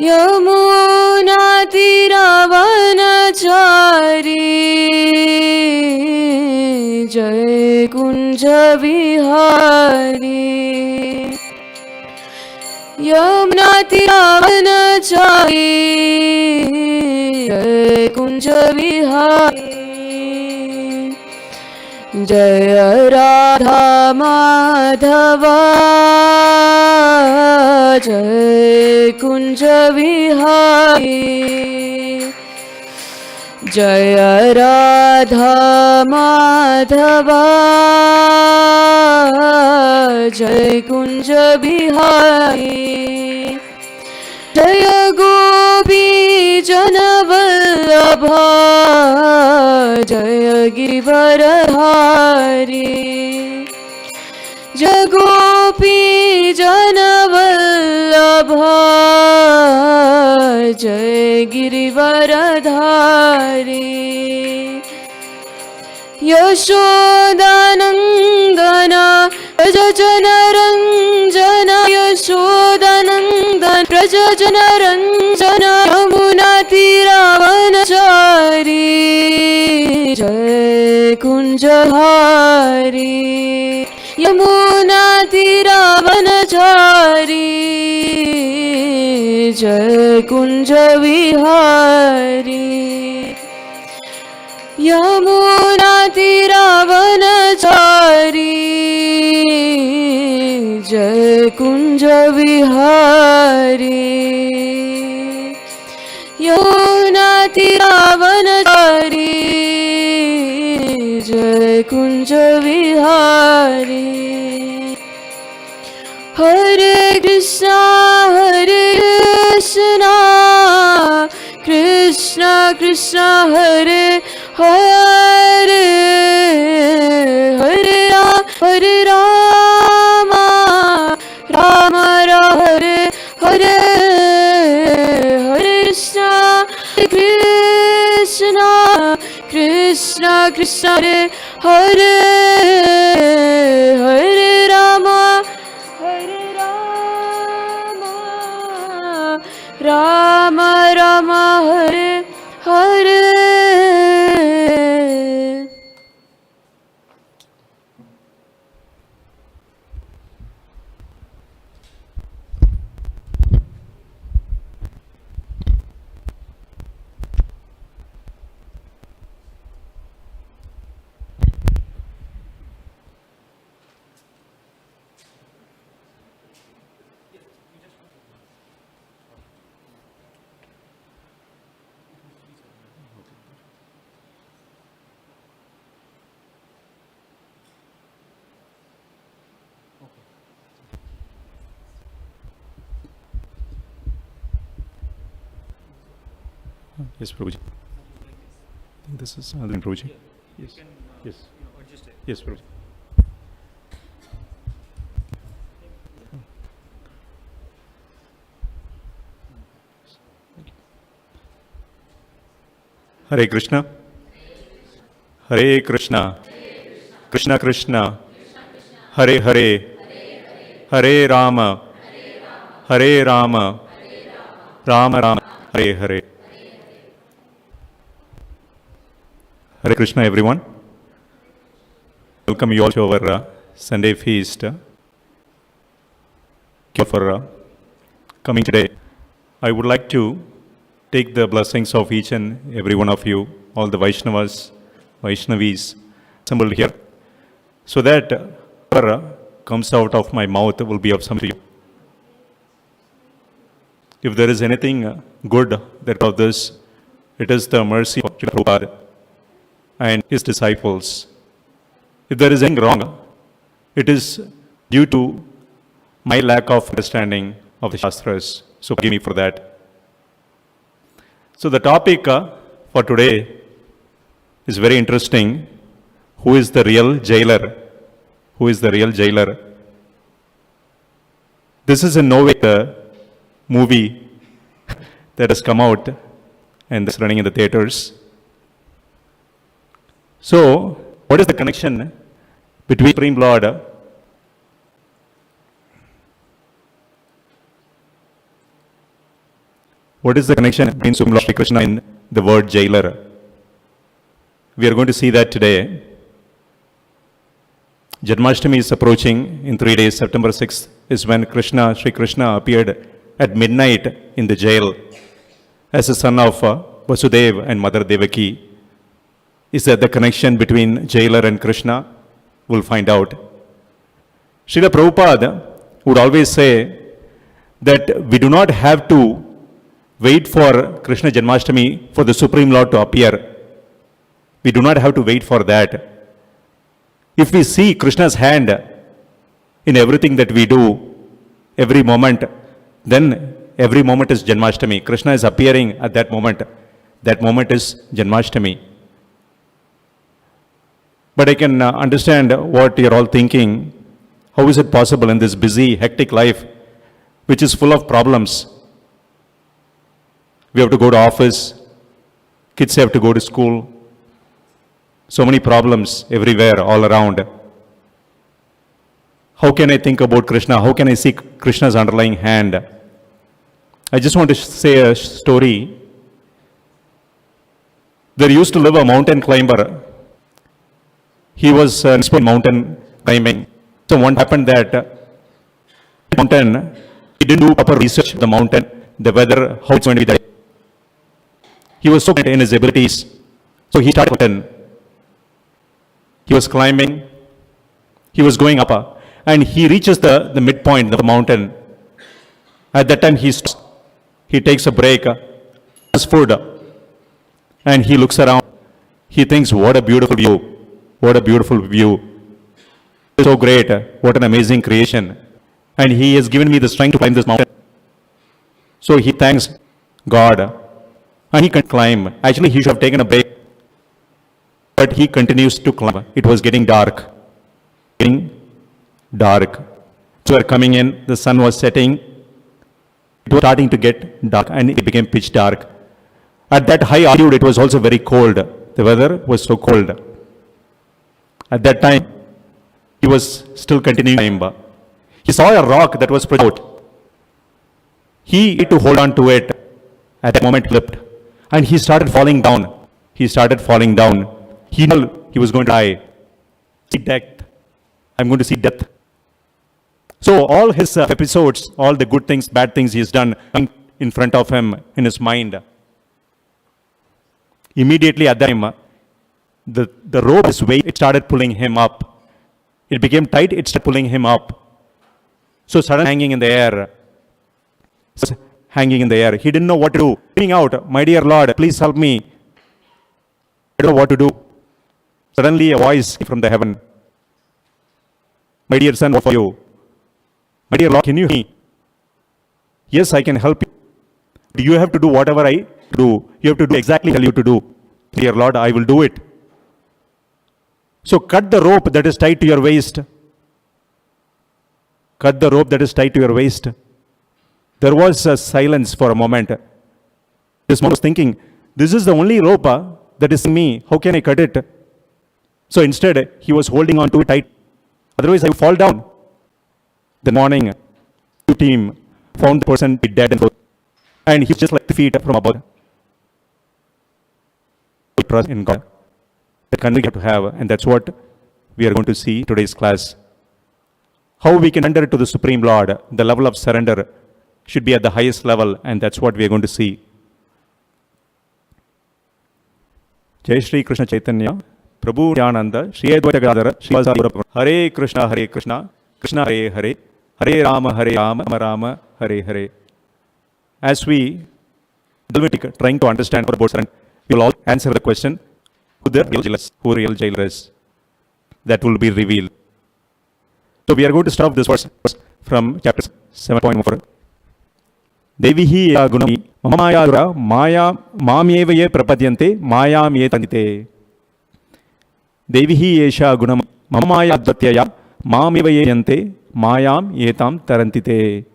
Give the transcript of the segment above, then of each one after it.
यमुनातिरवनचारी जय कुंज विहारी यमुनातिरवनचारी जय कुंज विहारी जय राधा माधवा जय कुंज विहारी जय राधा माधवा जय कुंज विहारी जय गोपी जनवल्लभा जय गिरिवरधारी जय गोपी जनवल्लभा जय गिरिवरधारी यशोदानंदन प्रजनरंजन यशोदानंदन प्रजनरंजन यमुनातिरवनचारी जय कुंजहारी यमुनातिरवनचारी जय कुंज विहारी यमुनातिरवनचारी जय कुंज विहारी यमुनातिरवनचारी जय कुंज विहारी हरे Krishna Krishna Krishna Hare Hare Hare Ram Ram Ram Hare Hare Hare Krishna Krishna Krishna Hare Hare Hare Ram Ram Ram Hare Hare Yes, Prabhuji. I think this is another Prabhuji. Yes. Yes. Yes, Prabhuji. Hare Krishna. Hare Krishna. Krishna Krishna. Hare Hare. Hare Rama. Hare Rama. Rama Rama. Hare Hare. Hare Krishna, everyone. Welcome you all to our Sunday feast. Thank you for coming today. I would like to take the blessings of each and every one of you, all the Vaishnavas, Vaishnavis assembled here, so that whatever comes out of my mouth will be of some to you. If there is anything good that of this, it is the mercy of Prabhupada and his disciples. If there is anything wrong, it is due to my lack of understanding of the Shastras. So forgive me for that. So the topic for today is very interesting. Who is the real jailer? Who is the real jailer? This is in no way the movie that has come out and is running in the theaters. So, what is the connection between Supreme Lord What is the connection between Supreme Lord Sri Krishna and the word jailer? We are going to see that today. Janmashtami is approaching in 3 days. September 6th is when Sri Krishna appeared at midnight in the jail as a son of Vasudev and Mother Devaki. Is that the connection between jailer and Krishna? We'll find out. Srila Prabhupada would always say that we do not have to wait for Krishna Janmashtami for the Supreme Lord to appear. We do not have to wait for that. If we see Krishna's hand in everything that we do, every moment, then every moment is Janmashtami. Krishna is appearing at that moment. That moment is Janmashtami. But I can understand what you're all thinking. How is it possible in this busy, hectic life, which is full of problems? We have to go to office. Kids have to go to school. So many problems everywhere, all around. How can I think about Krishna? How can I see Krishna's underlying hand? I just want to say a story. There used to live a mountain climber. He was an expert in mountain climbing. So what happened that mountain, he didn't do proper research of the mountain, the weather, how it's going to be there. He was so confident in his abilities. So he started mountain. He was climbing. He was going up. And he reaches the midpoint of the mountain. At that time, he takes a break, has food, and he looks around. He thinks, what a beautiful view. What a beautiful view. So great. What an amazing creation. And he has given me the strength to climb this mountain. So he thanks God. And he can climb. Actually, he should have taken a break. But he continues to climb. It was getting dark. Getting dark. So we are coming in. The sun was setting. It was starting to get dark and it became pitch dark. At that high altitude, it was also very cold. The weather was so cold. At that time, he was still continuing to climb. He saw a rock that was spread out. He had to hold on to it. At that moment, he slipped. And he started falling down. He started falling down. He knew he was going to die. See death. I'm going to see death. So all his episodes, all the good things, bad things he has done in front of him in his mind. Immediately at that time, the rope, his weight, it started pulling him up. It became tight, it started pulling him up. So suddenly hanging in the air. Hanging in the air. He didn't know what to do. Screaming out, my dear Lord, please help me. I don't know what to do. Suddenly a voice from the heaven. My dear son, what for you? My dear Lord, can you hear me? Yes, I can help you. You have to do whatever I do. You have to do exactly what I tell you to do. Dear Lord, I will do it. So cut the rope that is tied to your waist. Cut the rope that is tied to your waist. There was a silence for a moment. This man was thinking, this is the only rope that is in me. How can I cut it? So instead, he was holding on to it tight. Otherwise, I would fall down. The morning, the team found the person dead and he was just like 3 feet from above. Trust in God. That we have to have, and that's what we are going to see today's class. How we can surrender to the Supreme Lord. The level of surrender should be at the highest level, and that's what we are going to see. Jai Shri Krishna Chaitanya, Prabhu Nityananda, Shri Advaita Gadadhara, Srivasa Hare Krishna, Krishna Hare Hare, Hare Rama, Rama Rama, Hare Hare. As we trying to understand about surrender, we will all answer the question, who real jailer is. That will be revealed. So we are going to start this verse from chapter 7.4. Devihi gunam mamaya maya mamyeva ye prapadyante mayam ye tanite. Devihi esha gunam mamaya advatyaya mamyeva ye yante mayam yetam tarantite.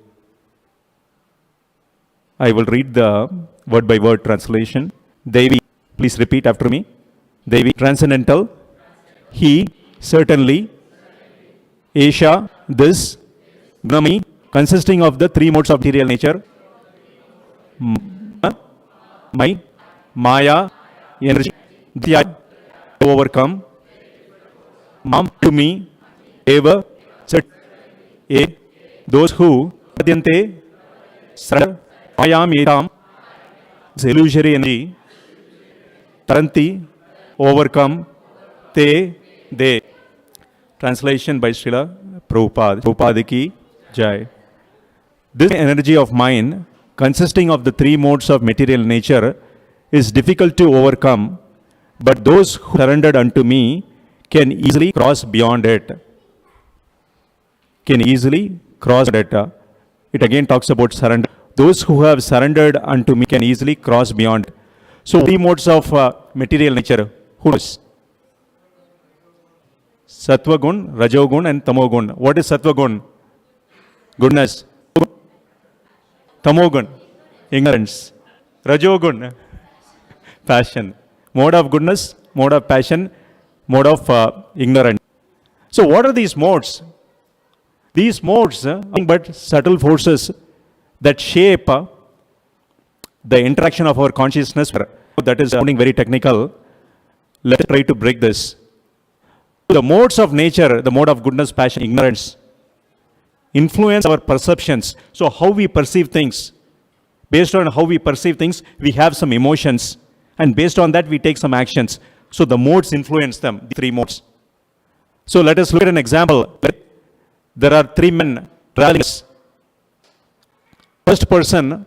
I will read the word by word translation. Devi, please repeat after me. Devi, transcendental. He, certainly. Esha, this. Gunami, consisting of the 3 modes of material nature. my Maya energy, I overcome. Mam to me, eva, set, a, those who, Adyante, surrender, Mayam etam, is illusory energy, Taranti, overcome, they. Translation by Srila Prabhupada. Prabhupada ki Jai. This energy of mine, consisting of the three modes of material nature, is difficult to overcome, but those who surrendered unto me can easily cross beyond it. Can easily cross it. It again talks about surrender. Those who have surrendered unto me can easily cross beyond. So, three modes of material nature. Who knows? Sattva gun, Rajogun, and Tamogun. What is Sattva gun? Goodness. Tamogun, ignorance. Rajogun, passion. Mode of goodness, mode of passion, mode of ignorance. So, what are these modes? These modes are nothing but subtle forces that shape the interaction of our consciousness. That is sounding very technical. Let us try to break this. The modes of nature, the mode of goodness, passion, ignorance, influence our perceptions. So how we perceive things. Based on how we perceive things, we have some emotions. And based on that, we take some actions. So the modes influence them, the three modes. So let us look at an example. There are three men traveling. First person,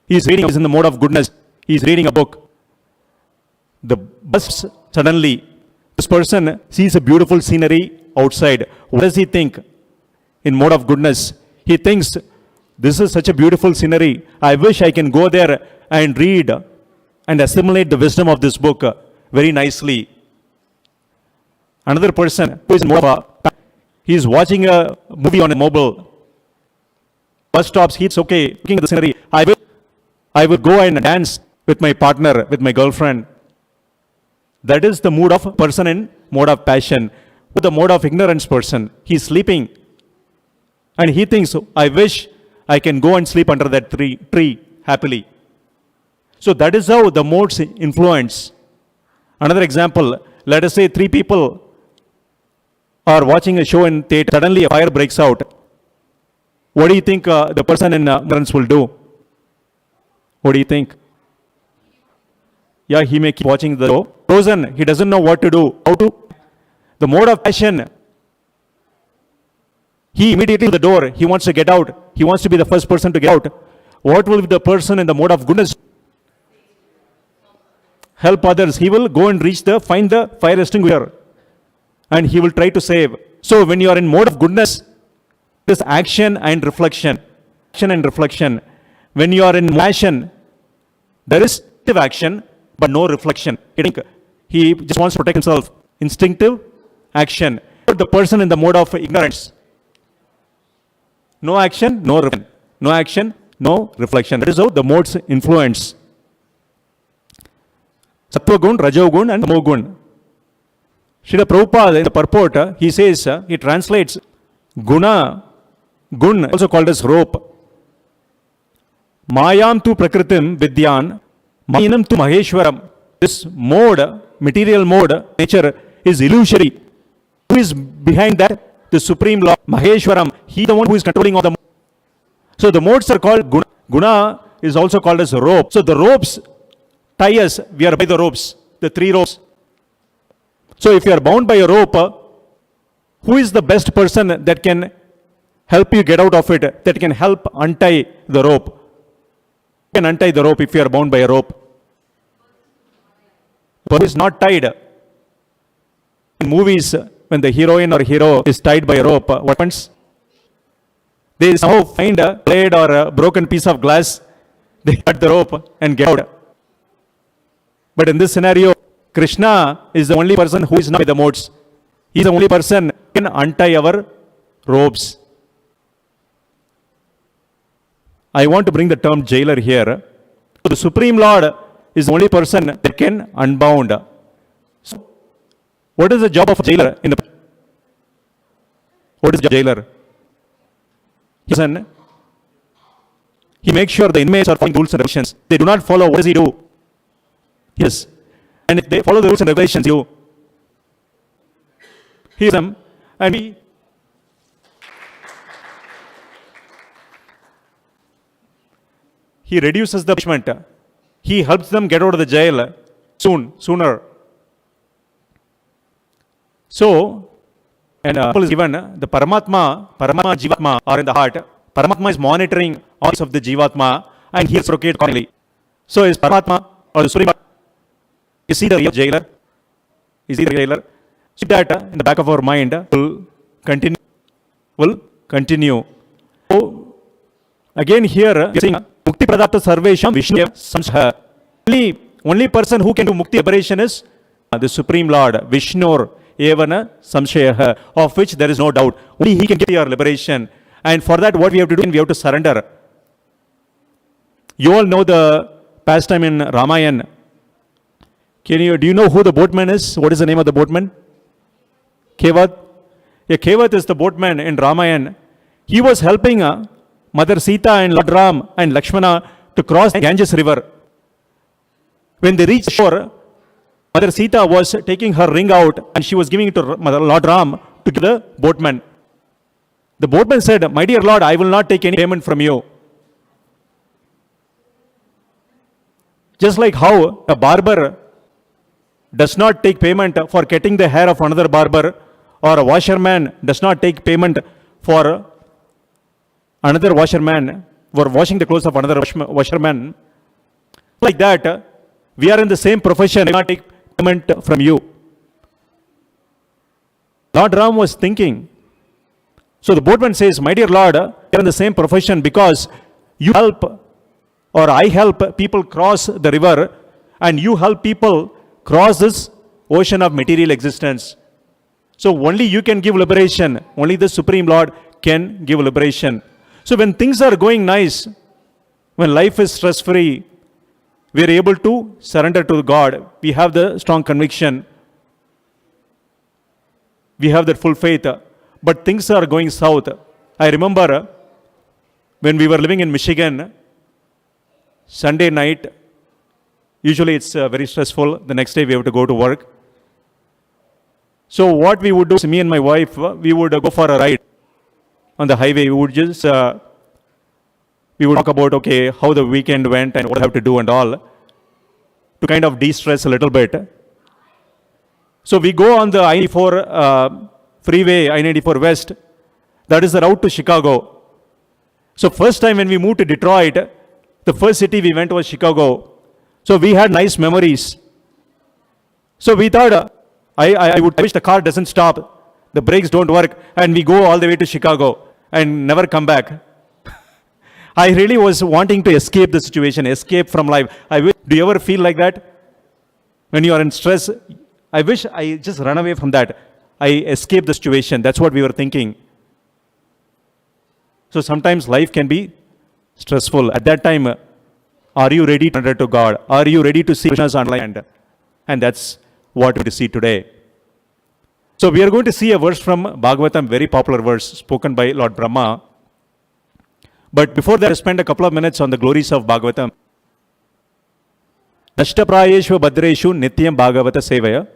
he is reading, is in the mode of goodness. He is reading a book. The bus suddenly, this person sees a beautiful scenery outside. What does he think? In mode of goodness, he thinks, this is such a beautiful scenery. I wish I can go there and read and assimilate the wisdom of this book very nicely. Another person who is in mode of, he is watching a movie on a mobile. Bus stops, he's okay, looking at the scenery. I will go and dance with my partner, with my girlfriend. That is the mood of a person in mode of passion. With the mode of ignorance person, he is sleeping. And he thinks, I wish I can go and sleep under that tree happily. So that is how the modes influence. Another example, let us say three people are watching a show in theater. Suddenly a fire breaks out. What do you think the person in ignorance will do? What do you think? Yeah, he may keep watching the show. Frozen, he doesn't know what to do. How to? The mode of passion. He immediately to the door. He wants to get out. He wants to be the first person to get out. What will the person in the mode of goodness? Help others. He will go and find the fire extinguisher. And he will try to save. So when you are in mode of goodness, this action and reflection. Action and reflection. When you are in passion, there is active action, but no reflection. He just wants to protect himself. Instinctive action. But the person in the mode of ignorance. No action, no reflection. No action, no reflection. That is how the modes influence. Sattvagun, Rajogun, and Tamogun. Srila Prabhupada in the purport, he says, he translates guna, gun, also called as rope. Mayam tu prakritim vidyan, mayinam tu maheshwaram. This mode, material mode, nature is illusory. Who is behind that? The supreme law, Maheshwaram. He is the one who is controlling all the modes. So the modes are called guna. Guna is also called as rope. So the ropes tie us. We are by the ropes, the three ropes. So if you are bound by a rope, who is the best person that can help you get out of it, that can help untie the rope? You can untie the rope if you are bound by a rope. But it is not tied. In movies, when the heroine or hero is tied by a rope, what happens? They somehow find a blade or a broken piece of glass, they cut the rope and get out. But in this scenario, Krishna is the only person who is not by the modes. He is the only person who can untie our ropes. I want to bring the term jailer here. So the Supreme Lord is the only person that can unbound. So, what is the job of a jailer in the? What is the jailer? He makes sure the inmates are following rules and regulations. They do not follow. What does he do? Yes. And if they follow the rules and regulations, you hear them, and he reduces the punishment. He helps them get out of the jail sooner. So, and is given the Paramatma, Jivatma are in the heart. Paramatma is monitoring all of the Jivatma, and he is reciprocate accordingly. So, is Paramatma or the Supreme? Is he the real jailer? Is he the jailer? So that in the back of our mind will continue. So again here we are saying Mukti Pradapta Sarvesham Vishnu Samsha. Only person who can do Mukti liberation is the Supreme Lord, Vishnur Evana Samshaya, of which there is no doubt. Only he can give your liberation. And for that what we have to do, we have to surrender. You all know the pastime in Ramayana. Do you know who the boatman is? What is the name of the boatman? Kevat. Yeah, Kevat is the boatman in Ramayana. He was helping Mother Sita and Lord Ram and Lakshmana to cross the Ganges river. When they reached shore, Mother Sita was taking her ring out and she was giving it to Lord Ram to give the boatman. The boatman said, "My dear Lord, I will not take any payment from you." Just like how a barber does not take payment for cutting the hair of another barber, or a washerman does not take payment for another washerman for washing the clothes of another washerman. Like that, we are in the same profession, I will not take payment from you. Lord Ram was thinking. So the boatman says, "My dear Lord, we are in the same profession because you help, or I help people cross the river, and you help people cross this ocean of material existence. So only you can give liberation. Only the Supreme Lord can give liberation." So when things are going nice, when life is stress-free, we are able to surrender to God. We have the strong conviction. We have that full faith. But things are going south. I remember when we were living in Michigan, Sunday night, usually it's very stressful. The next day we have to go to work. So what we would do is, me and my wife, we would go for a ride on the highway. We would talk about, okay, how the weekend went and what I have to do and all, to kind of de-stress a little bit. So we go on the I-94 freeway, I-94 West. That is the route to Chicago. So first time when we moved to Detroit, the first city we went was Chicago. So we had nice memories. So we thought, I wish the car doesn't stop, the brakes don't work, and we go all the way to Chicago and never come back. I really was wanting to escape the situation, escape from life. Do you ever feel like that? When you are in stress, I wish I just run away from that. I escape the situation. That's what we were thinking. So sometimes life can be stressful. At that time, are you ready to surrender to God? Are you ready to see Krishna's online? And that's what we see today. So we are going to see a verse from Bhagavatam, very popular verse spoken by Lord Brahma. But before that, I spend a couple of minutes on the glories of Bhagavatam. Nashtaprayeshva Bhadreshu Nityam Bhagavata Sevaya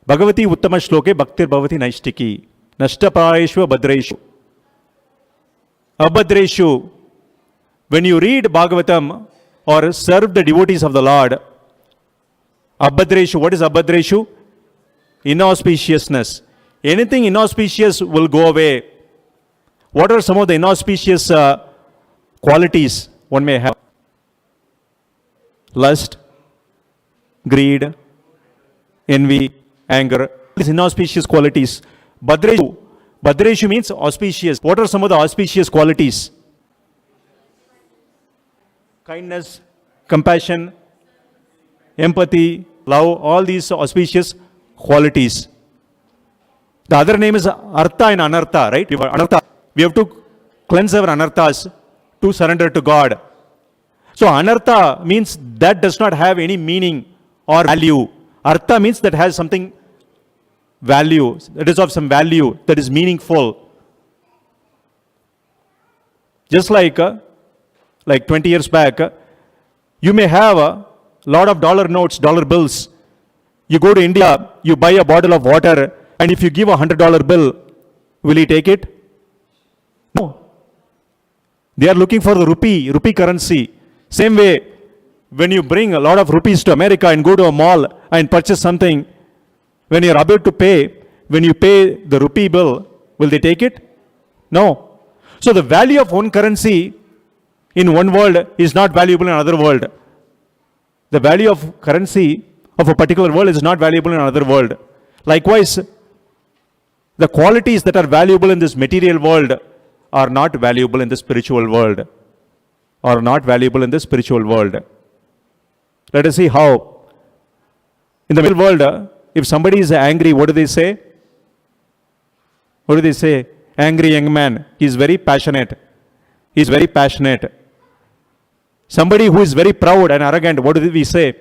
Bhagavati Uttama Shloke Bhaktir Bhavati Naishtiki. Nashtaprayeshva Bhadreshu. Abhadreshu. When you read Bhagavatam or serve the devotees of the Lord, Abhadreshu, what is Abhadreshu? Inauspiciousness. Anything inauspicious will go away. What are some of the inauspicious qualities one may have? Lust, greed, envy, anger. These inauspicious qualities. Bhadreshu means auspicious. What are some of the auspicious qualities? Kindness, compassion, empathy, love, all these auspicious qualities. The other name is Artha and Anartha, right? Anartha. We have to cleanse our anarthas to surrender to God. So anartha means that does not have any meaning or value. Artha means that has something value, that is of some value, that is meaningful. Just like 20 years back, you may have lot of dollar notes, dollar bills. You go to India, you buy a bottle of water, and if you give $100 bill, will he take it? No. They are looking for the rupee currency. Same way, when you bring a lot of rupees to America and go to a mall and purchase something, when you're about to pay, when you pay the rupee bill, will they take it? No. So the value of one currency in one world is not valuable in another world. The value of currency of a particular world is not valuable in another world. Likewise, the qualities that are valuable in this material world are not valuable in the spiritual world. Are not valuable in the spiritual world. Let us see how. In the material world, if somebody is angry, what do they say? What do they say? Angry young man. He is very passionate. He is very passionate. Somebody who is very proud and arrogant, what do we say?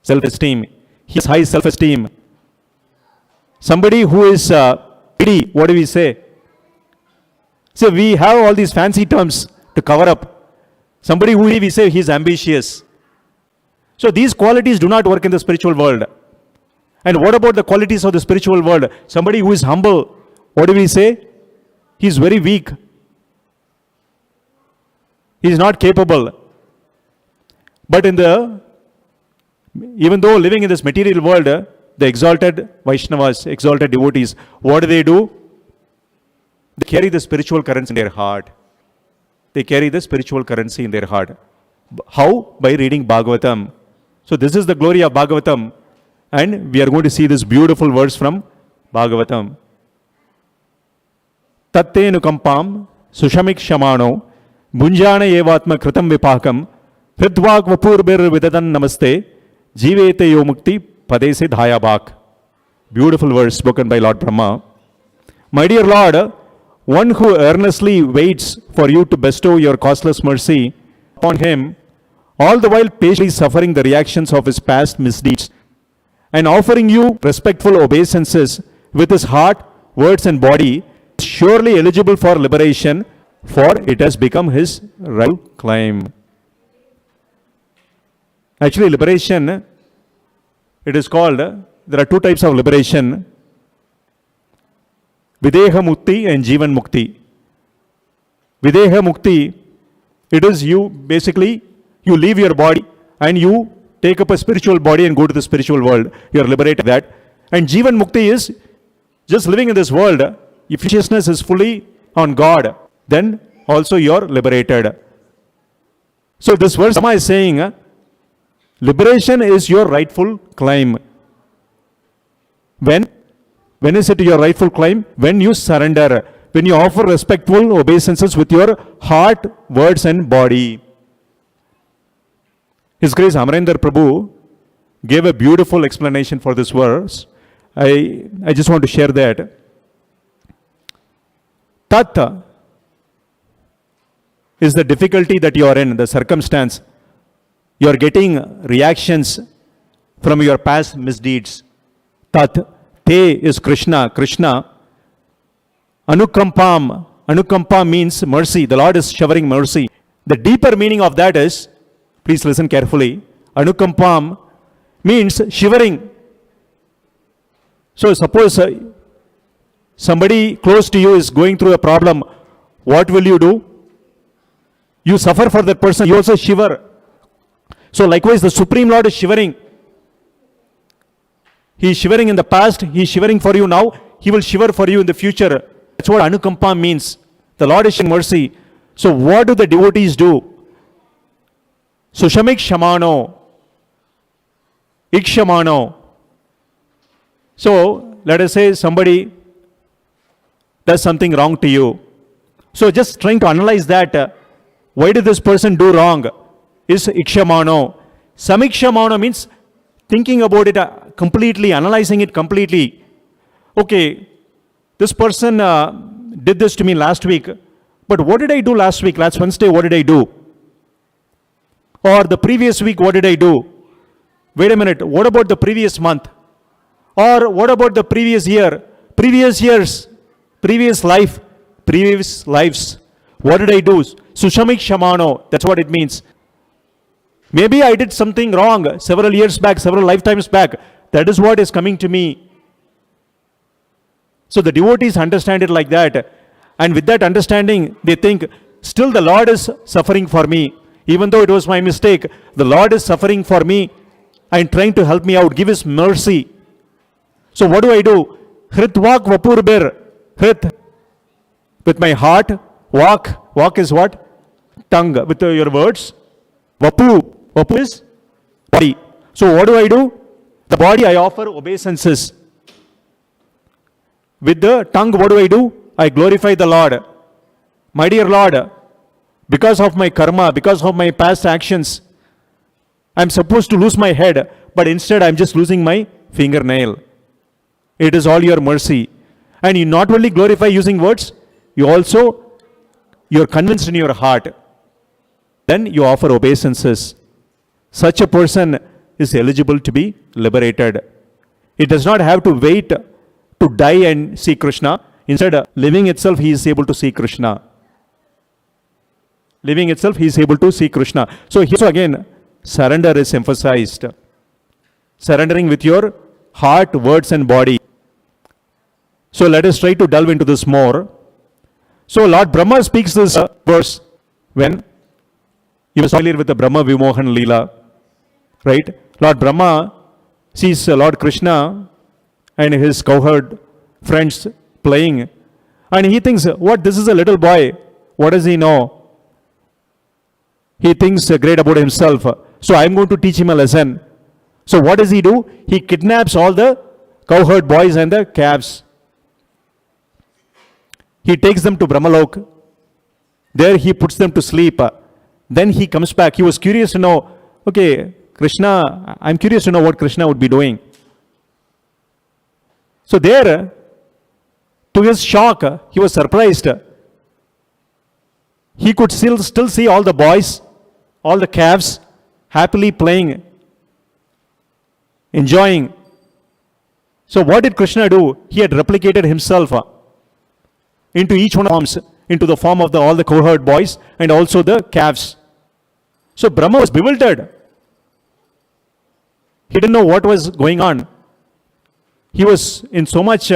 Self-esteem. He has high self-esteem. Somebody who is greedy, what do we say? So we have all these fancy terms to cover up. Somebody who we say he is ambitious. So these qualities do not work in the spiritual world. And what about the qualities of the spiritual world? Somebody who is humble, what do we say? He is very weak. He is not capable. But even though living in this material world, the exalted Vaishnavas, exalted devotees, what do? They carry the spiritual currency in their heart. They carry the spiritual currency in their heart. How? By reading Bhagavatam. So this is the glory of Bhagavatam. And we are going to see this beautiful verse from Bhagavatam. Tatte nukampam sushamik shamano bunjana evatma kritam vipakam hridvak vapurbir vidadan namaste jivete yo mukti padese dhayabak. Beautiful verse spoken by Lord Brahma. My dear Lord, one who earnestly waits for you to bestow your costless mercy upon him, all the while patiently suffering the reactions of his past misdeeds, and offering you respectful obeisances with his heart, words and body, is surely eligible for liberation, for it has become his rightful claim. Actually, liberation, it is called, there are two types of liberation. Videha Mukti and Jivan Mukti. Videha Mukti, it is you leave your body and you take up a spiritual body and go to the spiritual world. You are liberated that. And Jivan Mukti is just living in this world. If consciousness is fully on God, then also you are liberated. So this verse Rama is saying, liberation is your rightful claim. When is it your rightful claim? When you surrender. When you offer respectful obeisances with your heart, words and body. His Grace Amarendra Prabhu gave a beautiful explanation for this verse. I just want to share that. Tat is the difficulty that you are in, the circumstance. You are getting reactions from your past misdeeds. Tat. Te is Krishna. Krishna. Anukampam. Anukampa means mercy. The Lord is showering mercy. The deeper meaning of that is, please listen carefully. Anukampam means shivering. So suppose somebody close to you is going through a problem. What will you do? You suffer for that person. You also shiver. So likewise, the Supreme Lord is shivering. He is shivering in the past. He is shivering for you now. He will shiver for you in the future. That's what Anukampa means. The Lord is showing mercy. So what do the devotees do? Sushamik Shamano. Ikshamano. So let us say somebody does something wrong to you. So just trying to analyze that. Why did this person do wrong? Is Ikshamano. Samikshamano means thinking about it completely, analyzing it completely. Okay, this person did this to me last week, but what did I do last week? Last Wednesday, what did I do? Or the previous week, what did I do? Wait a minute, what about the previous month? Or what about the previous year? Previous years, previous life, previous lives. What did I do? Sushamik Shamano, that's what it means. Maybe I did something wrong several years back, several lifetimes back. That is what is coming to me. So the devotees understand it like that. And with that understanding, they think, still the Lord is suffering for me. Even though it was my mistake, the Lord is suffering for me and trying to help me out, give His mercy. So what do? Hrit walk vapur ber. Hrit. With my heart, walk. Walk is what? Tongue. With your words. Vapu. Vapu is body. So what do? The body I offer obeisances. With the tongue, what do? I glorify the Lord. My dear Lord, because of my karma, because of my past actions, I'm supposed to lose my head, but instead I'm just losing my fingernail. It is all your mercy. And you not only glorify using words, you're convinced in your heart. Then you offer obeisances. Such a person is eligible to be liberated. It does not have to wait to die and see Krishna. Instead, living itself, he is able to see Krishna. Living itself, he is able to see Krishna. So here so again, surrender is emphasized. Surrendering with your heart, words and body. So let us try to delve into this more. So Lord Brahma speaks this verse when he was familiar with the Brahma Vimohan Leela. Right? Lord Brahma sees Lord Krishna and his cowherd friends playing. And he thinks, what, this is a little boy. What does he know? He thinks great about himself. So I'm going to teach him a lesson. So what does he do? He kidnaps all the cowherd boys and the calves. He takes them to Brahmalok. There he puts them to sleep. Then he comes back. He was curious to know, okay, Krishna, I'm curious to know what Krishna would be doing. So there, to his shock, he was surprised. He could still see all the boys, all the calves, happily playing, enjoying. So what did Krishna do? He had replicated himself into each one of the forms, into the form of all the cowherd boys and also the calves. So Brahma was bewildered. He didn't know what was going on. He was in so much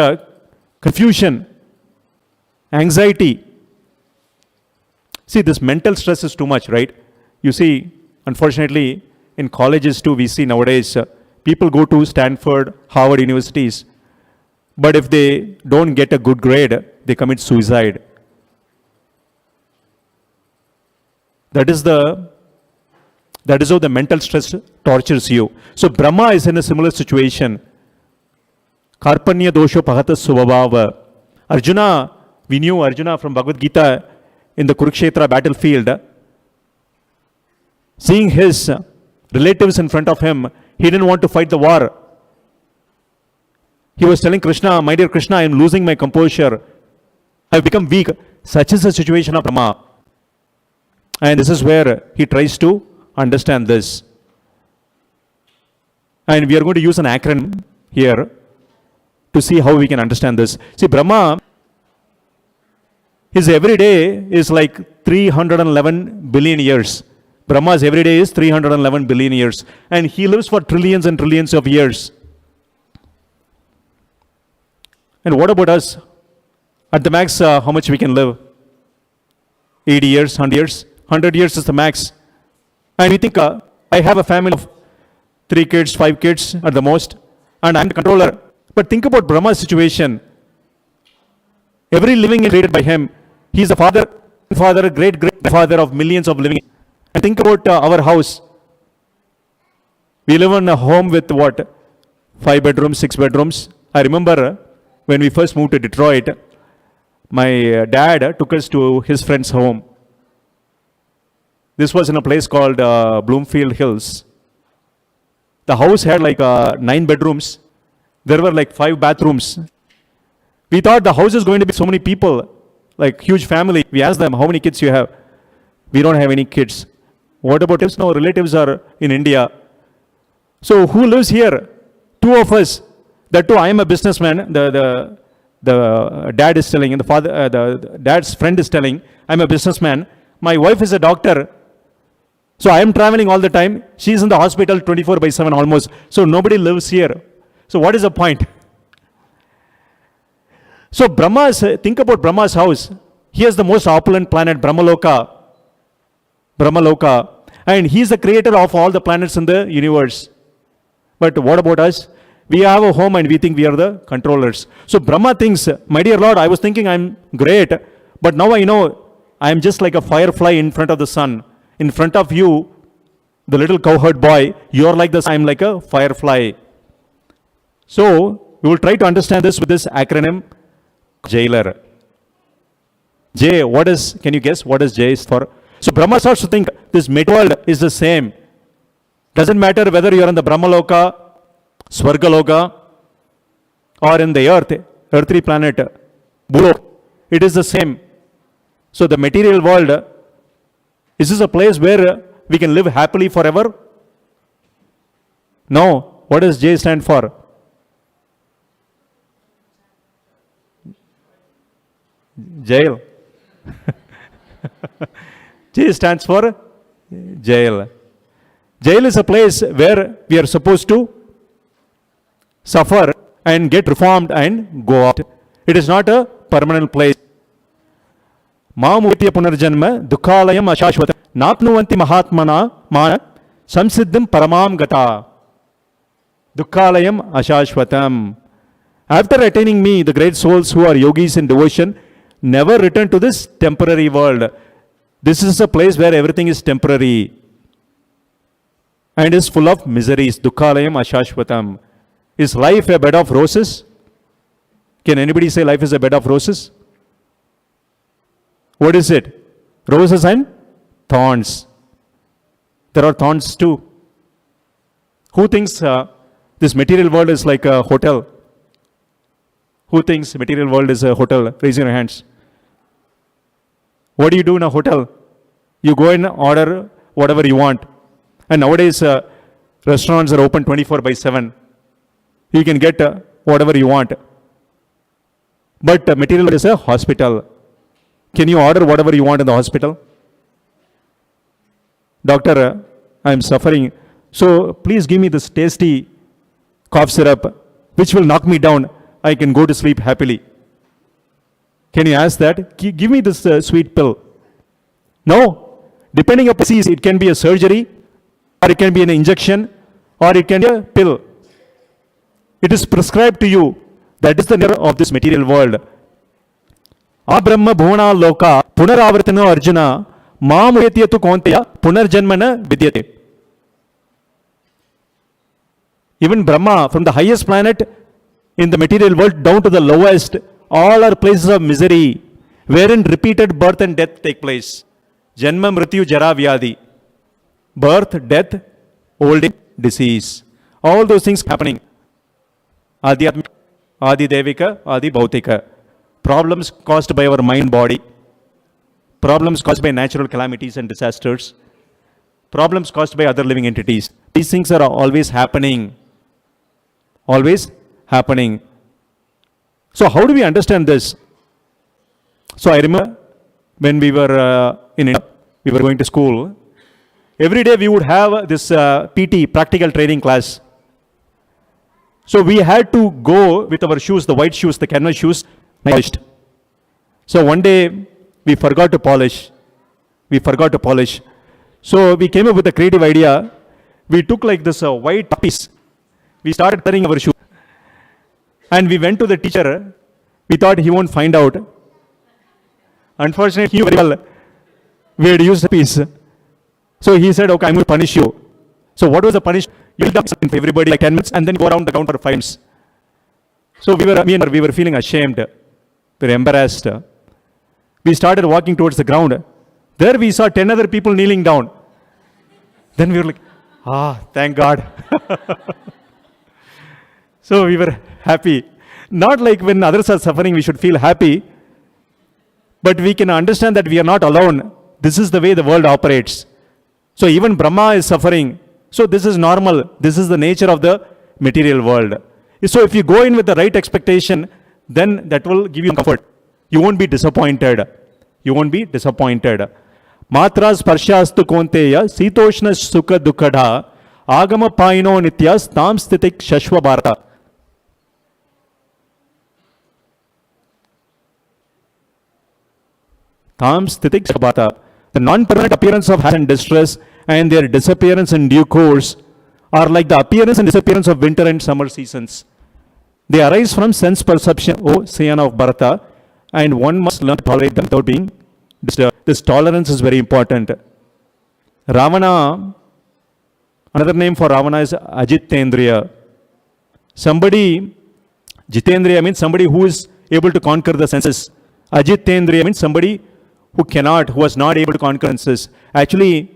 confusion, anxiety. See, this mental stress is too much, right? You see, unfortunately, in colleges too, we see nowadays, people go to Stanford, Harvard universities, but if they don't get a good grade, they commit suicide. That is how the mental stress tortures you. So Brahma is in a similar situation. Karpanya dosho pahata subhava. Arjuna, we knew Arjuna from Bhagavad Gita in the Kurukshetra battlefield. Seeing his relatives in front of him, he didn't want to fight the war. He was telling Krishna, my dear Krishna, I am losing my composure. I have become weak. Such is the situation of Brahma. And this is where he tries to understand this. And we are going to use an acronym here to see how we can understand this. See, Brahma, his every day is like 311 billion years. Brahma's every day is 311 billion years. And he lives for trillions and trillions of years. And what about us? At the max, how much we can live? 80 years, 100 years? 100 years is the max. And we think, I have a family of 3 kids, 5 kids at the most, and I'm the controller. But think about Brahma's situation. Every living is created by him. He's the father, great-great-father of millions of living. And think about our house. We live in a home with what? 5 bedrooms, 6 bedrooms. I remember when we first moved to Detroit, my dad took us to his friend's home. This was in a place called Bloomfield Hills. The house had like 9 bedrooms. There were like 5 bathrooms. We thought the house is going to be so many people, like huge family. We asked them, how many kids you have? We don't have any kids. What about relatives? No, relatives are in India. So who lives here? 2 of us. That too, I am a businessman. The dad is telling, and the dad's friend is telling, I'm a businessman. My wife is a doctor. So I am traveling all the time. She is in the hospital 24 by 7 almost. So nobody lives here. So what is the point? So think about Brahma's house. He has the most opulent planet, Brahmaloka. And he is the creator of all the planets in the universe. But what about us? We have a home and we think we are the controllers. So Brahma thinks, my dear Lord, I was thinking I'm great, but now I know I am just like a firefly in front of the sun. In front of you, the little cowherd boy, you are like the sun, I'm like a firefly. So we will try to understand this with this acronym, jailer. J, can you guess what is J is for? So Brahma starts to think this material world is the same. Doesn't matter whether you are in the Brahmaloka, Swargaloka, or in the earthly planet, Bhulok, it is the same. So the material world, is this a place where we can live happily forever? No. What does J stand for? Jail. J stands for jail. Jail is a place where we are supposed to suffer and get reformed and go out. It is not a permanent place. Mamutya punarjanma dukhalayam ashashvata napnuvanti mahatmana mana samsiddhim paramam gata. Dukhalayam ashashvatam. After attaining me, the great souls who are yogis in devotion never return to this temporary world. This is a place where everything is temporary and is full of miseries. Dukhalayam ashashvatam. Is life a bed of roses? Can anybody say life is a bed of roses? What is it? Roses and thorns. There are thorns too. Who thinks this material world is like a hotel? Who thinks material world is a hotel? Raise your hands. What do you do in a hotel? You go and order whatever you want. And nowadays, restaurants are open 24 by 7. You can get whatever you want. But material is a hospital. Can you order whatever you want in the hospital? Doctor, I am suffering. So please give me this tasty cough syrup, which will knock me down. I can go to sleep happily. Can you ask that? Give me this sweet pill. No. Depending upon disease, it can be a surgery, or it can be an injection, or it can be a pill. It is prescribed to you. That is the nature of this material world. Abrahma bhuvana loka punaravartano arjuna mamuhetiyatu kaunteya punarjanmana vidyate. Even Brahma, from the highest planet in the material world down to the lowest, all are places of misery, wherein repeated birth and death take place. Janma, mrityu, jara, vyadi. Birth, death, old age, disease. All those things happening. Adhyatmika, Adi Devika, Adi Bhautika. Problems caused by our mind body. Problems caused by natural calamities and disasters. Problems caused by other living entities. These things are always happening. Always happening. So how do we understand this? So I remember when we were in India, we were going to school. Every day we would have this PT, practical training class. So we had to go with our shoes, the white shoes, the canvas shoes, polished. So one day we forgot to polish. So we came up with a creative idea. We took like this white piece. We started wearing our shoe. And we went to the teacher. We thought he won't find out. Unfortunately, he knew very well we had used the piece. So he said, okay, I'm going to punish you. So what was the punishment? You'll dump something for everybody like 10 minutes and then go around the ground for 5 minutes. So we were feeling ashamed. We were embarrassed. We started walking towards the ground. There we saw 10 other people kneeling down. Then we were like, thank God. So we were happy. Not like when others are suffering, we should feel happy. But we can understand that we are not alone. This is the way the world operates. So even Brahma is suffering. So this is normal. This is the nature of the material world. So if you go in with the right expectation, then that will give you comfort. You won't be disappointed. Matra sparshastu konteya sitoshna sukha dukkada agama paino nitya stam stitik shashva bharata. Tam stitik shashva bharata. The non-permanent appearance of happiness and distress and their disappearance in due course are like the appearance and disappearance of winter and summer seasons. They arise from sense perception, O Sayana of Bharata, and one must learn to tolerate them without being disturbed. This tolerance is very important. Ravana, another name for Ravana is Ajitendriya. Somebody, Jitendriya means somebody who is able to conquer the senses. Ajitendriya means somebody who was not able to conquer senses. Actually,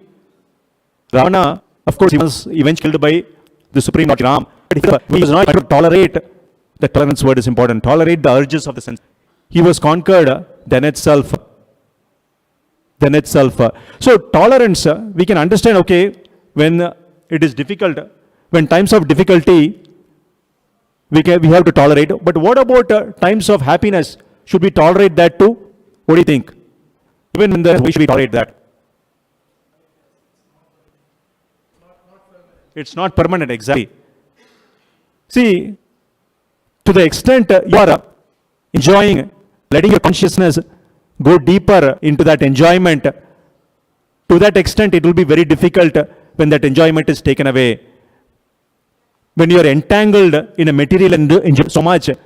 Ravana, of course, he was eventually killed by the Supreme Lord Ram. But he was not able to tolerate, the tolerance word is important, tolerate the urges of the sense. He was conquered, then itself. So tolerance, we can understand, okay, when it is difficult, when times of difficulty, we have to tolerate. But what about times of happiness? Should we tolerate that too? What do you think? Even in the, we should tolerate that. It's not permanent, exactly. See, to the extent you are enjoying, letting your consciousness go deeper into that enjoyment, to that extent it will be very difficult when that enjoyment is taken away. When you are entangled in a material and enjoy so much, to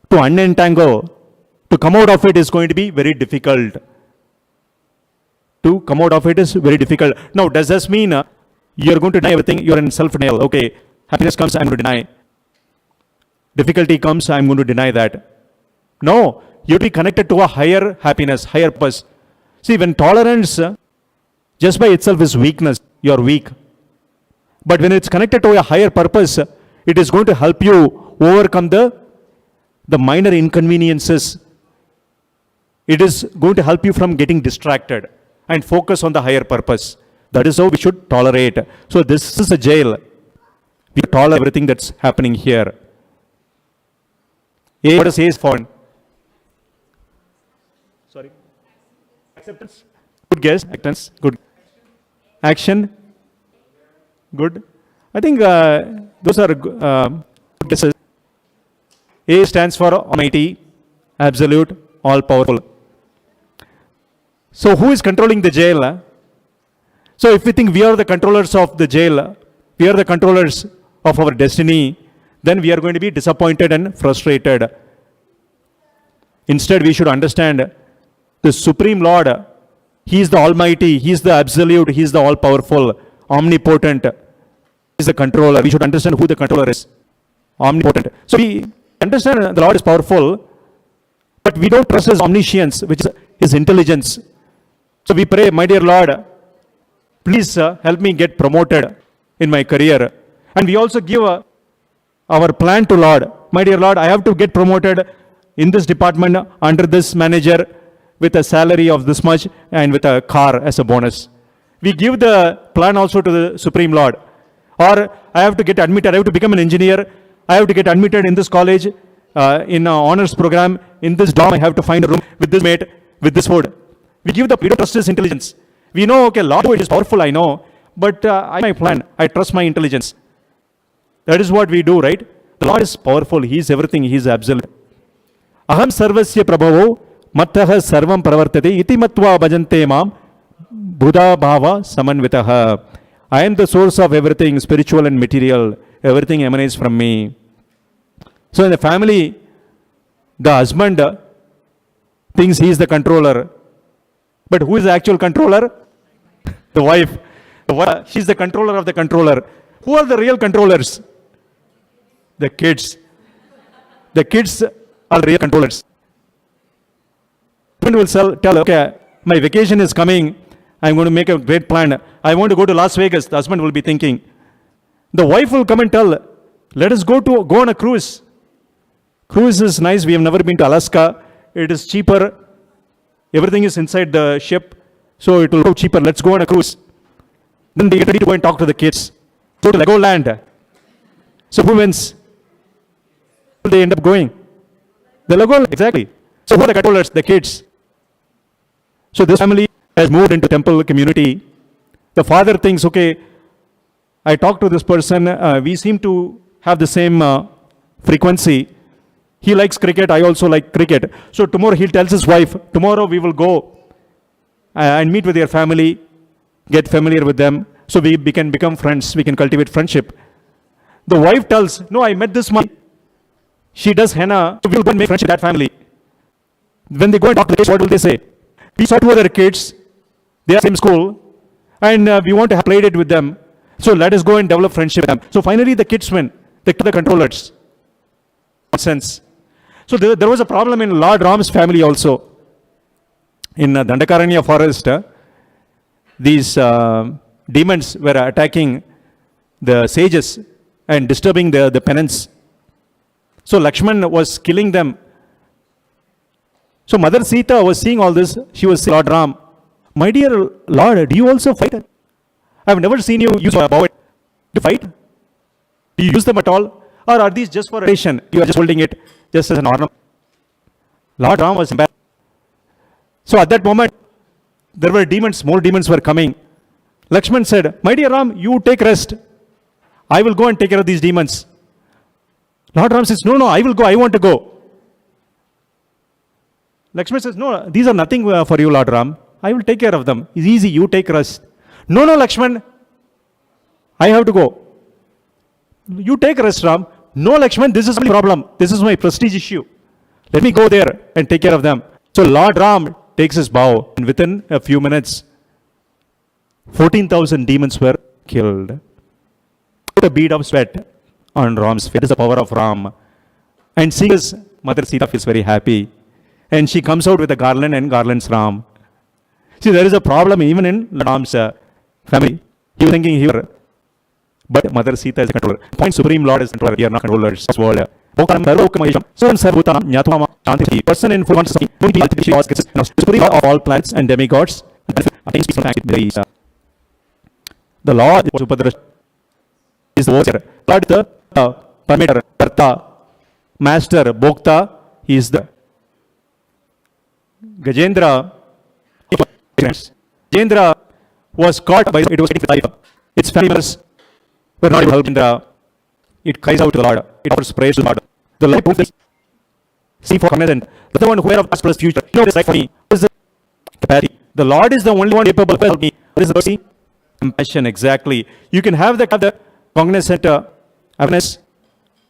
unentangle, to come out of it is going to be very difficult. To come out of it is very difficult. Now, does this mean you're going to deny everything? You're in self-denial. Okay, happiness comes, I'm going to deny. Difficulty comes, I'm going to deny that. No, you'll be connected to a higher happiness, higher purpose. See, when tolerance just by itself is weakness, you're weak. But when it's connected to a higher purpose, it is going to help you overcome the minor inconveniences. It is going to help you from getting distracted and focus on the higher purpose. That is how we should tolerate. So this is a jail. We tolerate everything that's happening here. A, what does A is for? Sorry. Acceptance. Good guess. Acceptance. Good. Action. Good. I think those are good guesses. A stands for Almighty, Absolute, All-Powerful. So who is controlling the jail? So if we think we are the controllers of the jail, we are the controllers of our destiny, then we are going to be disappointed and frustrated. Instead, we should understand the Supreme Lord. He is the Almighty, He is the Absolute, He is the All-Powerful, Omnipotent. He is the controller. We should understand who the controller is. Omnipotent. So we understand the Lord is powerful, but we don't trust His omniscience, which is His intelligence. So we pray, my dear Lord, please help me get promoted in my career. And we also give our plan to Lord. My dear Lord, I have to get promoted in this department under this manager with a salary of this much and with a car as a bonus. We give the plan also to the Supreme Lord. Or I have to get admitted, I have to become an engineer, I have to get admitted in this college, in an honors program, in this dorm, I have to find a room with this mate, with this food. We don't trust His intelligence. We know, okay, Lord is powerful, I know, but my plan, I trust my intelligence. That is what we do, right? The Lord is powerful, He is everything, He is absolute. Aham sarvasya prabhavo mattaha sarvam pravartate iti matva bhajante mam buddha bhava samanvitaha. I am the source of everything, spiritual and material. Everything emanates from me. So in the family, the husband thinks he is the controller. But who is the actual controller? The wife. She is the controller of the controller. Who are the real controllers? The kids. The kids are real controllers. Husband will tell, okay, my vacation is coming. I'm going to make a great plan. I want to go to Las Vegas. The husband will be thinking. The wife will come and tell, let us go on a cruise. Cruise is nice. We have never been to Alaska. It is cheaper. Everything is inside the ship. So it will go cheaper. Let's go on a cruise. Then they get ready to go and talk to the kids. Go to Legoland. So who wins? They end up going. The Legoland, exactly. So who are the controllers? The kids. So this family, has moved into temple community. The father thinks, okay, I talked to this person, we seem to have the same frequency. He likes cricket, I also like cricket. So tomorrow he tells his wife, tomorrow we will go and meet with your family, get familiar with them, so we can become friends, we can cultivate friendship. The wife tells, no, I met this man. She does henna, so we'll go and make friendship with that family. When they go and talk to the kids, what will they say? We saw two other kids, they are same school, and we want to have played it with them. So let us go and develop friendship with them. So finally the kids win. They kill the controllers. Nonsense. So there was a problem in Lord Ram's family also. In Dandakaranya forest, these demons were attacking the sages and disturbing the penance. So Lakshman was killing them. So Mother Sita was seeing all this. She was saying, Lord Ram, my dear Lord, do you also fight? I have never seen you use a bow to fight. Do you use them at all? Or are these just for relation? You are just holding it just as an ornament. Lord Ram was embarrassed. So at that moment, there were demons, more demons were coming. Lakshman said, my dear Ram, you take rest. I will go and take care of these demons. Lord Ram says, no, I will go, I want to go. Lakshman says, no, these are nothing for you, Lord Ram. I will take care of them. It's easy, you take rest. No, Lakshman, I have to go. You take rest, Ram. No, Lakshman, this is my problem. This is my prestige issue. Let me go there and take care of them. So Lord Ram takes his bow, and within a few minutes, 14,000 demons were killed. Put a bead of sweat on Ram's face. That is the power of Ram. And seeing his Mother Sita feels very happy. And she comes out with a garland and garlands Ram. See, there is a problem even in Ram's family. He was thinking here, but Mother Sita is a controller. Point Supreme Lord is controller. We are not controllers. This world. Person in full consciousness, Supreme Lord of all planets and demigods. The Lord is the Watcher. Lord the Permitter, Karta, Master, Bhokta. He is the Gajendra. Gajendra was caught by it was life. Its family members were not able to help Gajendra. It cries out to the Lord. It offers praise to the Lord. The Lord put see for cognizant. The one who of past plus future. You know this right for me. What is the capacity? The Lord is the only one capable of helping me. What is the mercy? Compassion, exactly. You can have the cognizant awareness,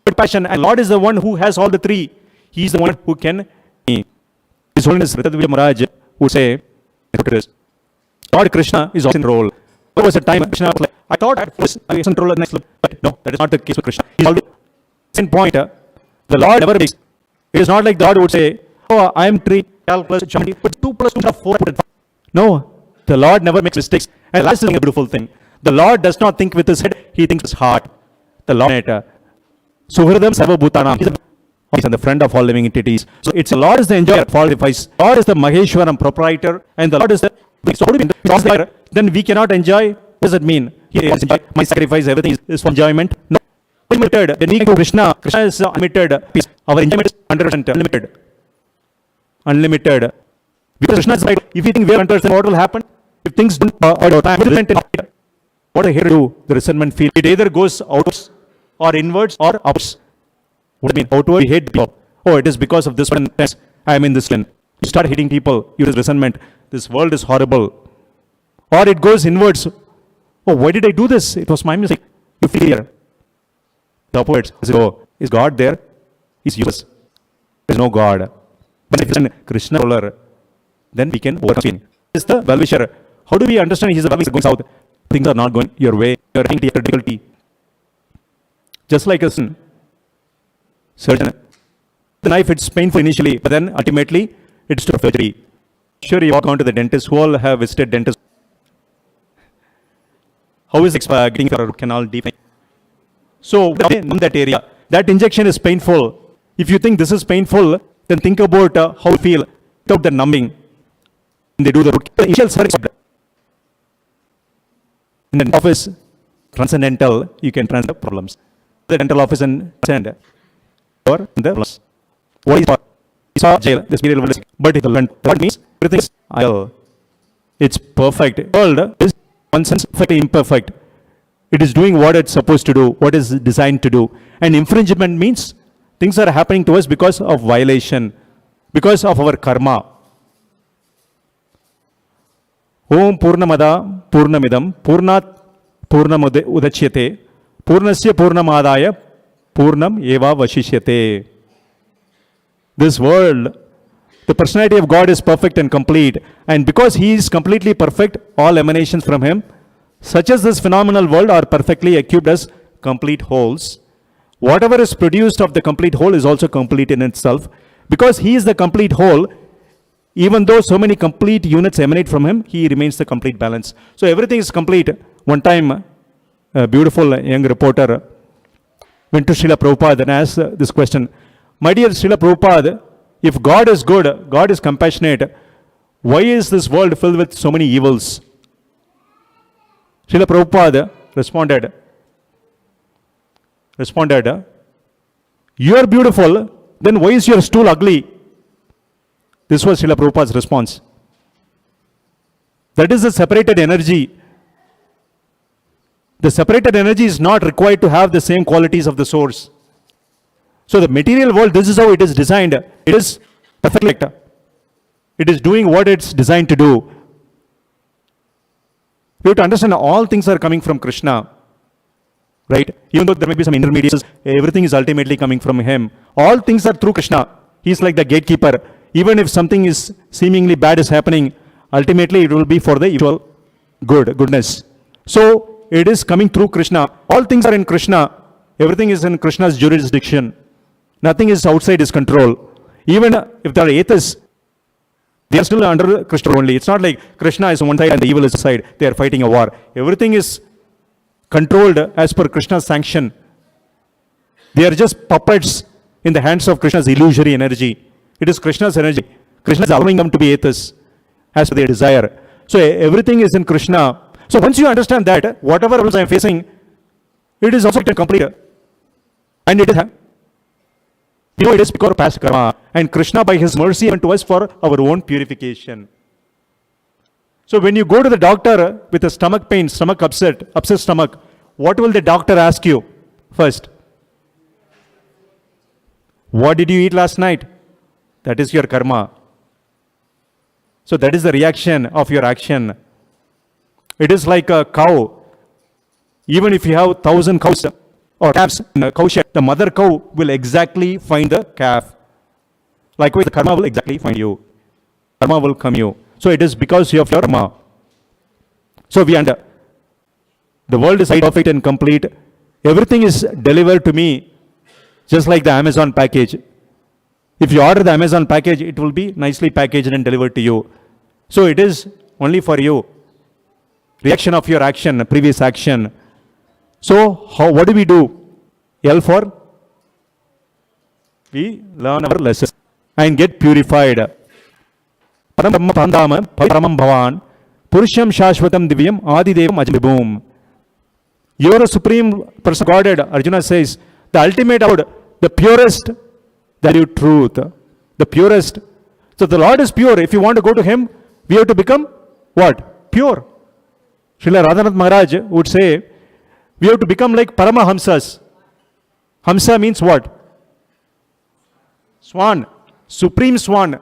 compassion, and Lord is the one who has all the three. He is the one who can. His Holiness Ritadvija Maharaj would say, Lord Krishna is also in role. There was a time Krishna was like, I thought I was in role next, but no, that is not the case with Krishna. He's always in point. The Lord never makes. It is not like God would say, oh, I am 3, calculus, geometry, but 2 plus 2 are 4. No, the Lord never makes mistakes. And last is a beautiful thing. The Lord does not think with his head, he thinks with his heart. The Lord, Suhridam Sarva Bhutanam, he's the friend of all living entities. So it's the Lord is the enjoyer of all device. Lord is the Maheshwaram proprietor, and the Lord is the. So how do we then we cannot enjoy? What does it mean? My sacrifice, everything is for enjoyment. No. Unlimited. When we go to Krishna is unlimited. Our enjoyment is 100% unlimited. Unlimited. Because Krishna is right. If you think we are 100%, what will happen? If things don't or time, what I here to do, the resentment feel. It either goes outwards or inwards or upwards. What do I mean? Outward, we hate people. Oh, it is because of this one. I am in this sin. You start hating people. You have resentment. This world is horrible. Or it goes inwards. Oh, why did I do this? It was my mistake. You feel here. The upwards. So, is God there? He's useless. There is no God. But if it's a Krishna ruler, then we can overcome. Is the well-wisher. How do we understand he's the well-wisher going south? Things are not going your way. You're having difficulty. Just like a surgeon. The knife, it's painful initially, but then ultimately, it's to surgery. Sure, you walk on to the dentist. Who all have visited dentist? How is getting for a root canal deep? So, in that area, that injection is painful. If you think this is painful, then think about how you feel without the numbing. When they do the initial surgery. In the office, transcendental, you can transcend problems. The dental office and transcend or the problems. What is he saw jail, this period of but it means everything is idle. It's perfect. The world is, one sense, perfectly imperfect. It is doing what it's supposed to do, what is designed to do. And infringement means things are happening to us because of violation, because of our karma. Om Purnamada Purnamidam Purnat Purnamud Udachyate Purnasya Purnamadaya Purnam Eva Vashishyate. This world, the personality of God is perfect and complete. And because He is completely perfect, all emanations from Him, such as this phenomenal world, are perfectly equipped as complete wholes. Whatever is produced of the complete whole is also complete in itself. Because He is the complete whole, even though so many complete units emanate from Him, He remains the complete balance. So everything is complete. One time, a beautiful young reporter went to Srila Prabhupada and asked this question, "My dear Srila Prabhupada, if God is good, God is compassionate, why is this world filled with so many evils?" Srila Prabhupada responded, "You are beautiful, then why is your stool ugly?" This was Srila Prabhupada's response. That is the separated energy. The separated energy is not required to have the same qualities of the source. So the material world, this is how it is designed. It is perfect. It is doing what it's designed to do. We have to understand all things are coming from Krishna. Right? Even though there may be some intermediaries, everything is ultimately coming from Him. All things are through Krishna. He is like the gatekeeper. Even if something is seemingly bad is happening, ultimately it will be for the usual goodness. So it is coming through Krishna. All things are in Krishna. Everything is in Krishna's jurisdiction. Nothing is outside His control. Even if there are atheists, they are still under Krishna only. It's not like Krishna is on one side and the evil is the side. They are fighting a war. Everything is controlled as per Krishna's sanction. They are just puppets in the hands of Krishna's illusory energy. It is Krishna's energy. Krishna is allowing them to be atheists as per their desire. So everything is in Krishna. So once you understand that, whatever problems I am facing, it is also complete. And it is, it is because of past karma. And Krishna by His mercy given to us for our own purification. So when you go to the doctor with a stomach pain, stomach upset stomach, what will the doctor ask you first? What did you eat last night? That is your karma. So that is the reaction of your action. It is like a cow. Even if you have 1,000 cows or calves in a cow shed, the mother cow will exactly find the calf. Likewise, the karma will exactly find you. Karma will come you. So it is because of your karma. So we understand. The world is perfect and complete. Everything is delivered to me just like the Amazon package. If you order the Amazon package, it will be nicely packaged and delivered to you. So it is only for you. Reaction of your action, previous action. So what do we do? L for? We learn our lessons and get purified. Param Brahma Pandama Paramam Bhavan Purusham Shashvatam Divyam Adidevam Ajnibhum. You are a supreme person, Godhead. Arjuna says, the ultimate out, the purest, the truth, the purest. So the Lord is pure. If you want to go to Him, we have to become what? Pure. Srila Radhanath Maharaj would say, we have to become like Paramahamsas. Hamsa means what? Swan. Supreme swan.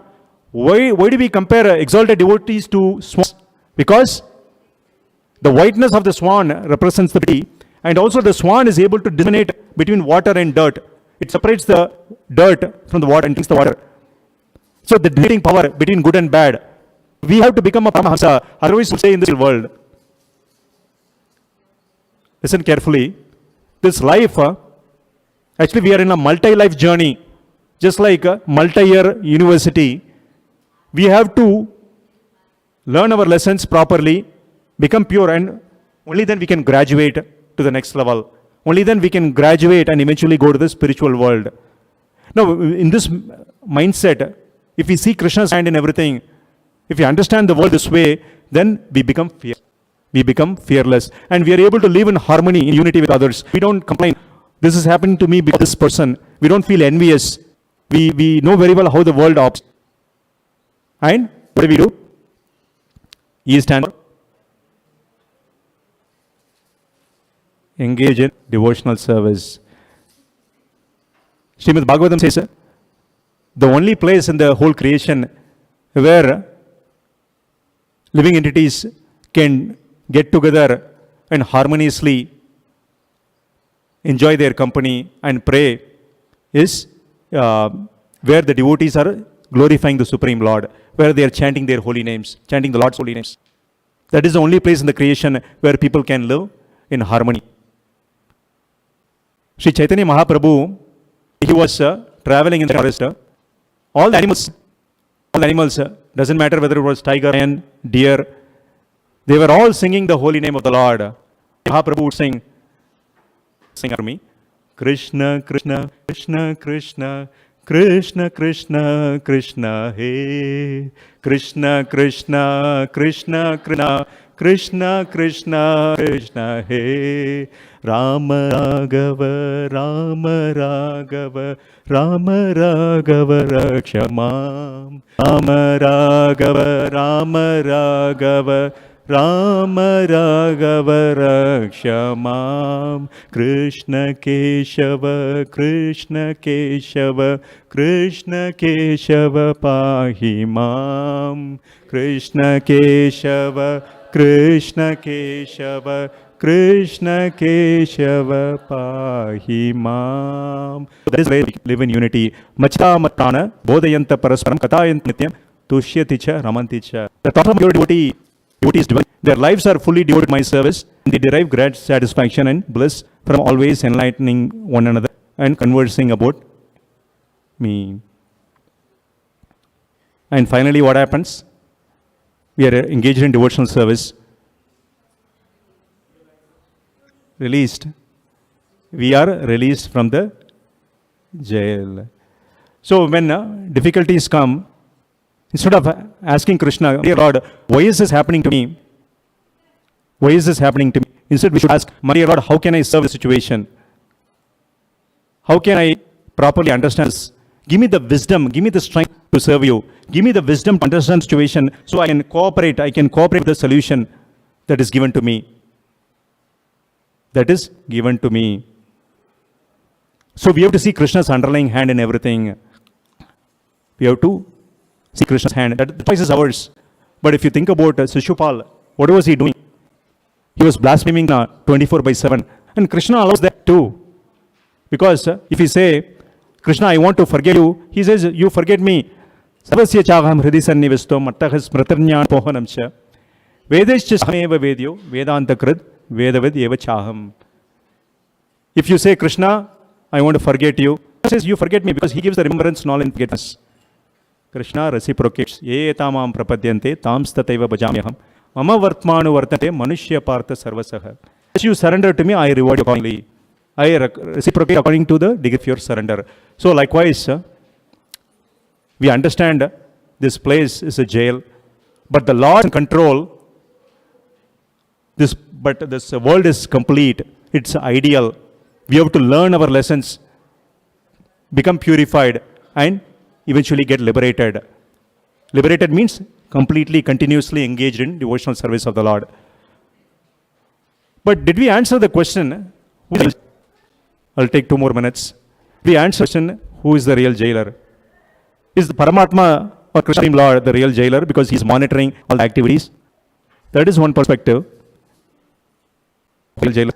Why do we compare exalted devotees to swans? Because the whiteness of the swan represents the beauty, and also the swan is able to discriminate between water and dirt. It separates the dirt from the water and drinks the water. So the discriminating power between good and bad. We have to become a Paramahamsa, otherwise we'll stay in this world. Listen carefully. This life, actually we are in a multi-life journey, just like a multi-year university. We have to learn our lessons properly, become pure, and only then we can graduate to the next level. Only then we can graduate and eventually go to the spiritual world. Now, in this mindset, if we see Krishna's hand in everything, if we understand the world this way, then we become fearless. And we are able to live in harmony, in unity with others. We don't complain, this is happening to me because this person. We don't feel envious. We know very well how the world operates. And what do? E stands for engage in devotional service. Srimad Bhagavatam says, the only place in the whole creation where living entities can get together and harmoniously enjoy their company and pray is where the devotees are glorifying the Supreme Lord, where they are chanting their holy names, chanting the Lord's holy names. That is the only place in the creation where people can live in harmony. Sri Chaitanya Mahaprabhu, he was traveling in the forest. All the animals, doesn't matter whether it was tiger, lion, deer, they were all singing the holy name of the Lord. Mahaprabhu would sing after me, Krishna, Krishna, Krishna, Krishna, Krishna, Krishna, Krishna, He, Krishna, Krishna, Krishna, Krishna, Krishna, Krishna, Krishna, He, Rama Raghava, Rama Raghava, Rama Raghava Rakshamam, Rama Raghava, Rama Raghava, Rama Raghava Rakshamam, Krishna Keshava, Krishna Keshava, Krishna Keshava Pahimam, Krishna Keshava, Krishna Keshava, Krishna Keshava Pahimam. That is why we live in unity. Machita matana bodhayanta parasparam katayant nityam tushyati cha ramanti cha. The thought of your devotees divine. Their lives are fully devoted to my service, and they derive great satisfaction and bliss from always enlightening one another and conversing about me. And finally, what happens? We are engaged in devotional service. Released. We are released from the jail. So when difficulties come, instead of asking Krishna, dear Lord, why is this happening to me? Why is this happening to me? Instead, we should ask, my dear Lord, how can I serve the situation? How can I properly understand this? Give me the wisdom, give me the strength to serve you. Give me the wisdom to understand the situation so I can cooperate with the solution that is given to me. That is given to me. So we have to see Krishna's underlying hand in everything. We have to see Krishna's hand. That the choice is ours. But if you think about Shishupal, what was he doing? He was blaspheming 24/7. And Krishna allows that too. Because if you say, Krishna, I want to forget you, he says, you forget me. Sarvasya chaham hridi sannivisto mattahas smritarnyan pohanam cha. Vedescha sameva vedyo vedanta Vedavid eva chaham. If you say, Krishna, I want to forget you, he says, you forget me, because he gives the remembrance, knowledge, and forgiveness. Krishna reciprocates. Ye tamam prapadyante tams tataiva bhajamyaham. Mama vartmanu vartate manushya partha sarvasaha. As you surrender to me, I reward you accordingly. I reciprocate according to the degree of your surrender. So likewise, we understand this place is a jail, but the Lord in control. This world is complete. It's ideal. We have to learn our lessons, become purified, and eventually get liberated. Liberated means completely, continuously engaged in devotional service of the Lord. But did we answer the question? I'll take 2 more minutes. We answer the question, who is the real jailer? Is the Paramatma or Krishna Lord the real jailer because he's monitoring all the activities? That is one perspective. Real jailer.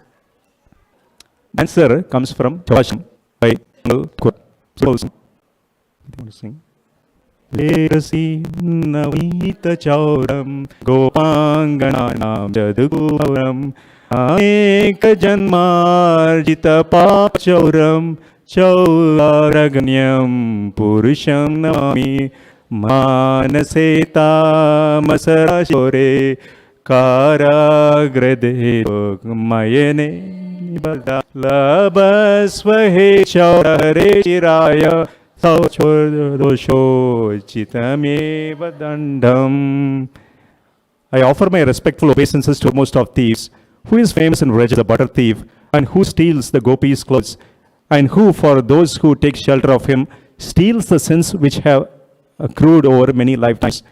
Answer comes from Chawasham by Lerasi Navita Chauram Gopangananam Jaduguram Aneka Janmarjita Papachauram Chauraganyam Purusham Namami Manaseta Masarashore Karagrade Mayene Labasvahe Chaurare Chiraya Sauchodosho Chitameva Dandam. I offer my respectful obeisances to most of thieves, who is famous in Vraj, the butter thief, and who steals the gopis' clothes, and who, for those who take shelter of him, steals the sins which have accrued over many lifetimes.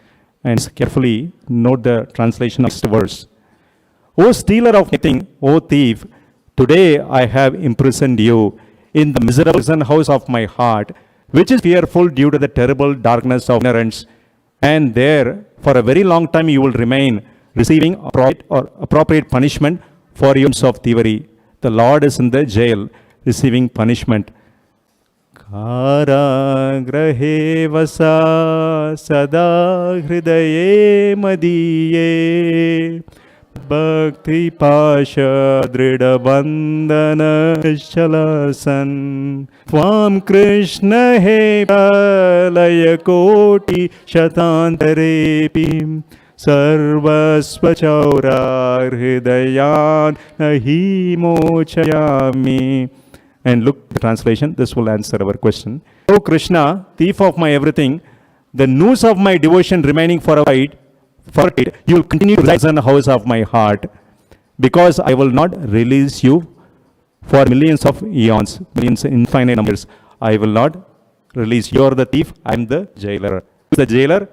and carefully note the translation of this verse. O stealer of nothing, O thief, today I have imprisoned you in the miserable prison house of my heart, which is fearful due to the terrible darkness of ignorance. And there, for a very long time, you will remain, receiving appropriate punishment for your sins of thievery. The Lord is in the jail, receiving punishment. कारागृहे वसा सदा हृदये मदीये भक्तिपाश दृढबन्धनश्चलसन् त्वां कृष्ण हे प्रलयकोटि शतान्तरेऽपि सर्वस्वचौराहृदयान् नहि मोचयामि. And look the translation, this will answer our question. O Krishna, thief of my everything, the news of my devotion remaining for it, you will continue to reside in the house of my heart, because I will not release you for millions of eons, millions infinite numbers. I will not release. You are the thief, I am the jailer. Who is the jailer?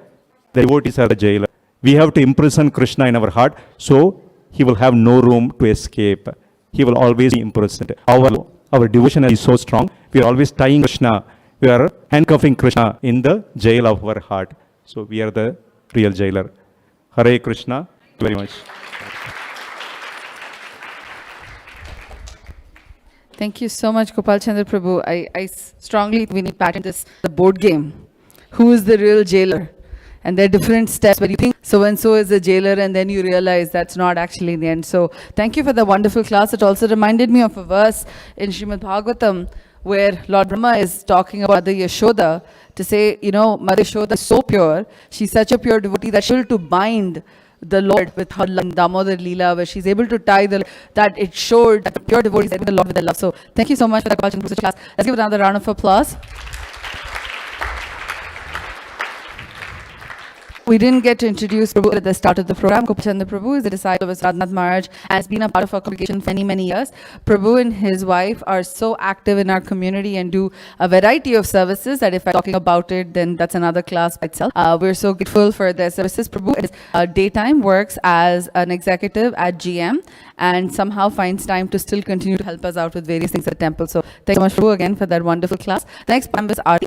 The devotees are the jailer. We have to imprison Krishna in our heart, so he will have no room to escape. He will always be imprisoned. Our devotion is so strong, we are always tying Krishna, we are handcuffing Krishna in the jail of our heart. So we are the real jailer. Hare Krishna. Thank you very much. Thank you so much, Gopal Chandra Prabhu. I strongly we need patent this the board game. Who is the real jailer? And there are different steps where you think so-and-so is a jailer, and then you realize that's not actually in the end. So thank you for the wonderful class. It also reminded me of a verse in Srimad Bhagavatam where Lord Brahma is talking about Mother Yashoda to say, Mother Yashoda is so pure. She's such a pure devotee that she's able to bind the Lord with her Damodar Leela, where she's able to tie that it showed that the pure devotees are with the Lord with their love. So thank you so much for that class. Let's give another round of applause. We didn't get to introduce Prabhu at the start of the program. Gopal Chandra Prabhu is a disciple of Radhanath Maharaj and has been a part of our congregation for many, many years. Prabhu and his wife are so active in our community and do a variety of services that if I'm talking about it, then that's another class by itself. We're so grateful for their services. Prabhu in his daytime works as an executive at GM and somehow finds time to still continue to help us out with various things at the temple. So thank you so much, Prabhu, again for that wonderful class. The next program is Aarti.